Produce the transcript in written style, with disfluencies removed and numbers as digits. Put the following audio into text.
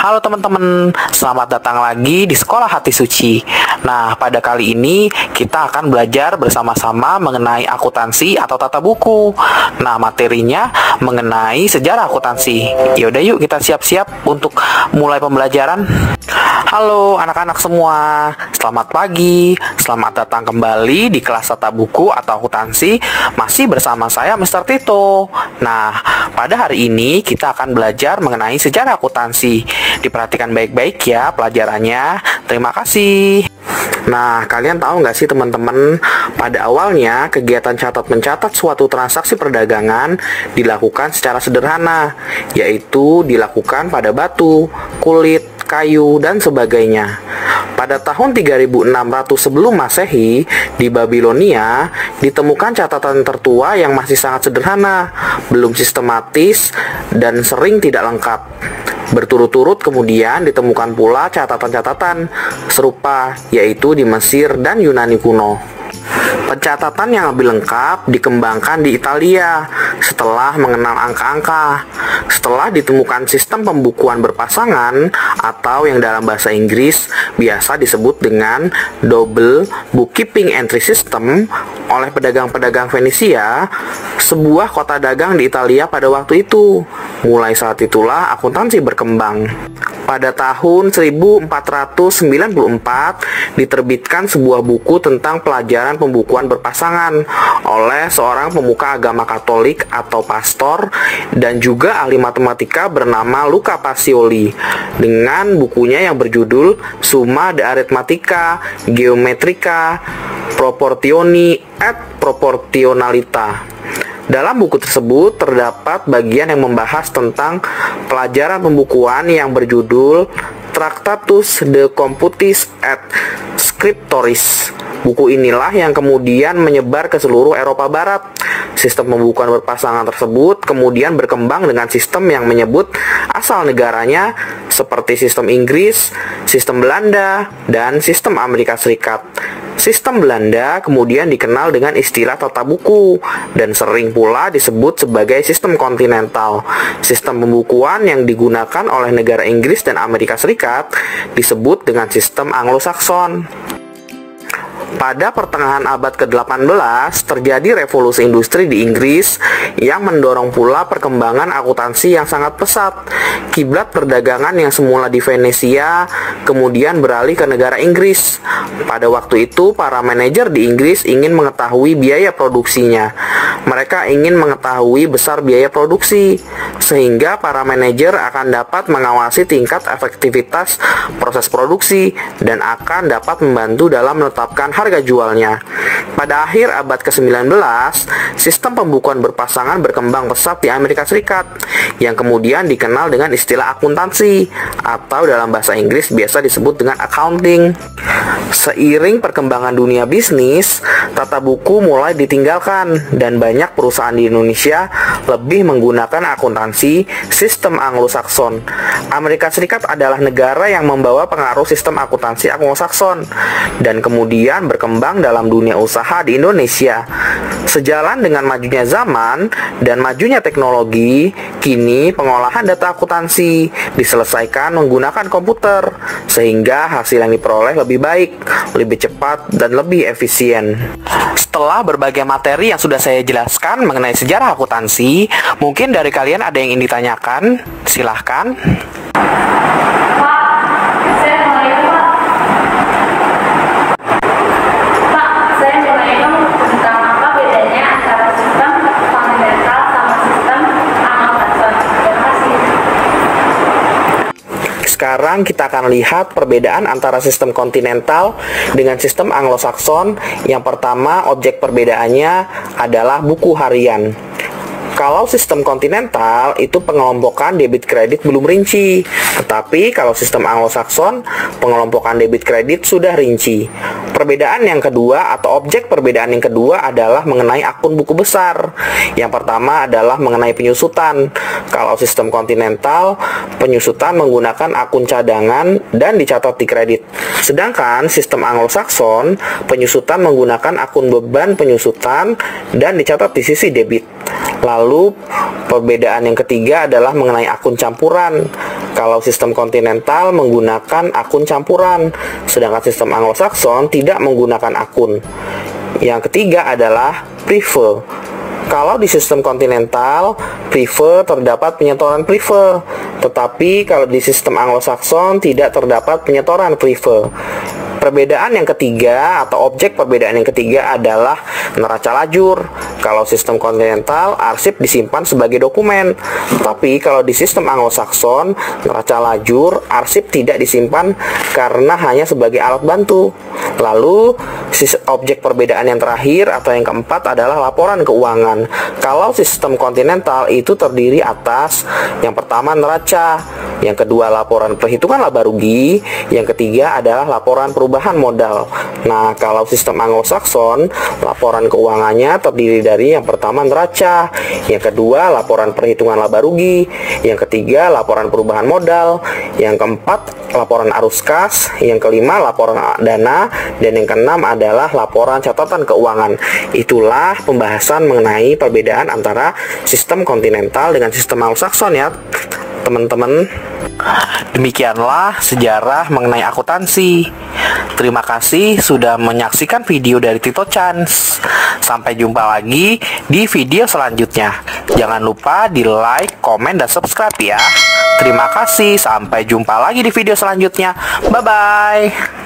Halo teman-teman, selamat datang lagi di Sekolah Hati Suci. Nah, pada kali ini kita akan belajar bersama-sama mengenai akuntansi atau tata buku. Nah, materinya mengenai sejarah akuntansi. Yaudah yuk kita siap-siap untuk mulai pembelajaran. Halo anak-anak semua, selamat pagi. Selamat datang kembali di kelas tata buku atau akuntansi. Masih bersama saya Mr. Tito. Nah, pada hari ini kita akan belajar mengenai sejarah akuntansi. Diperhatikan baik-baik ya pelajarannya. Terima kasih. Nah, kalian tahu nggak sih teman-teman, pada awalnya kegiatan catat-mencatat suatu transaksi perdagangan dilakukan secara sederhana, yaitu dilakukan pada batu, kulit, kayu, dan sebagainya. Pada tahun 3600 sebelum Masehi, di Babilonia, ditemukan catatan tertua yang masih sangat sederhana, belum sistematis, dan sering tidak lengkap. Berturut-turut kemudian ditemukan pula catatan-catatan serupa, yaitu di Mesir dan Yunani kuno. Pencatatan yang lebih lengkap dikembangkan di Italia setelah mengenal angka-angka. Setelah ditemukan sistem pembukuan berpasangan atau yang dalam bahasa Inggris biasa disebut dengan double bookkeeping entry system oleh pedagang-pedagang Venesia, sebuah kota dagang di Italia pada waktu itu. Mulai saat itulah akuntansi berkembang. Pada tahun 1494 diterbitkan sebuah buku tentang pelajaran pembukuan berpasangan oleh seorang pemuka agama Katolik atau pastor dan juga ahli matematika bernama Luca Pacioli dengan bukunya yang berjudul Summa de Arithmetica Geometrica Proportioni et Proportionalita. Dalam buku tersebut terdapat bagian yang membahas tentang pelajaran pembukuan yang berjudul Tractatus de Computis et Scriptoris. Buku inilah yang kemudian menyebar ke seluruh Eropa Barat. Sistem pembukuan berpasangan tersebut kemudian berkembang dengan sistem yang menyebut asal negaranya seperti sistem Inggris, sistem Belanda, dan sistem Amerika Serikat. Sistem Belanda kemudian dikenal dengan istilah tata buku dan sering pula disebut sebagai sistem kontinental. Sistem pembukuan yang digunakan oleh negara Inggris dan Amerika Serikat disebut dengan sistem Anglo-Sakson. Pada pertengahan abad ke-18 terjadi revolusi industri di Inggris yang mendorong pula perkembangan akuntansi yang sangat pesat. Kiblat perdagangan yang semula di Venesia kemudian beralih ke negara Inggris. Pada waktu itu para manajer di Inggris ingin mengetahui biaya produksinya. Mereka ingin mengetahui besar biaya produksi sehingga para manajer akan dapat mengawasi tingkat efektivitas proses produksi dan akan dapat membantu dalam menetapkan harga jualnya. Pada akhir abad ke-19, sistem pembukuan berpasangan berkembang pesat di Amerika Serikat yang kemudian dikenal dengan istilah akuntansi atau dalam bahasa Inggris biasa disebut dengan accounting. Seiring perkembangan dunia bisnis, tata buku mulai ditinggalkan dan banyak perusahaan di Indonesia lebih menggunakan akuntansi sistem Anglo-Sakson. Amerika Serikat adalah negara yang membawa pengaruh sistem akuntansi Anglo-Sakson dan kemudian berkembang dalam dunia usaha di Indonesia. Sejalan dengan majunya zaman dan majunya teknologi, kini pengolahan data akuntansi diselesaikan menggunakan komputer sehingga hasil yang diperoleh lebih baik, lebih cepat, dan lebih efisien. Setelah berbagai materi yang sudah saya jelaskan mengenai sejarah akuntansi, mungkin dari kalian ada yang ingin ditanyakan? Silahkan. Sekarang kita akan lihat perbedaan antara sistem kontinental dengan sistem Anglo-Sakson. Yang pertama, objek perbedaannya adalah buku harian. Kalau sistem kontinental itu pengelompokan debit kredit belum rinci, tetapi kalau sistem Anglo-Saxon pengelompokan debit kredit sudah rinci. Perbedaan yang kedua atau objek perbedaan yang kedua adalah mengenai akun buku besar. Yang pertama adalah mengenai penyusutan. Kalau sistem kontinental, penyusutan menggunakan akun cadangan dan dicatat di kredit. Sedangkan sistem Anglo-Saxon, penyusutan menggunakan akun beban penyusutan dan dicatat di sisi debit. Lalu perbedaan yang ketiga adalah mengenai akun campuran. Kalau sistem kontinental menggunakan akun campuran, sedangkan sistem Anglo-Saxon tidak menggunakan akun. Yang ketiga adalah prefer. Kalau di sistem kontinental, prefer terdapat penyetoran prefer, tetapi kalau di sistem Anglo-Saxon tidak terdapat penyetoran prefer. Perbedaan yang ketiga atau objek perbedaan yang ketiga adalah neraca lajur. Kalau sistem kontinental, arsip disimpan sebagai dokumen. Tapi kalau di sistem Anglo-Saxon, neraca lajur, arsip tidak disimpan karena hanya sebagai alat bantu. Lalu, objek perbedaan yang terakhir atau yang keempat adalah laporan keuangan. Kalau sistem kontinental itu terdiri atas yang pertama neraca, yang kedua laporan perhitungan laba rugi, yang ketiga adalah laporan perubahan modal. Nah, kalau sistem Anglo-Saxon, laporan keuangannya terdiri dari yang pertama neraca, yang kedua laporan perhitungan laba rugi, yang ketiga laporan perubahan modal, yang keempat laporan arus kas, yang kelima laporan dana, dan yang keenam adalah laporan catatan keuangan. Itulah pembahasan mengenai perbedaan antara sistem kontinental dengan sistem Anglo-Saxon ya, teman-teman. Demikianlah sejarah mengenai akuntansi. Terima kasih sudah menyaksikan video dari Tito Chance. Sampai jumpa lagi di video selanjutnya. Jangan lupa di like, komen, dan subscribe ya. Terima kasih. Sampai jumpa lagi di video selanjutnya. Bye-bye.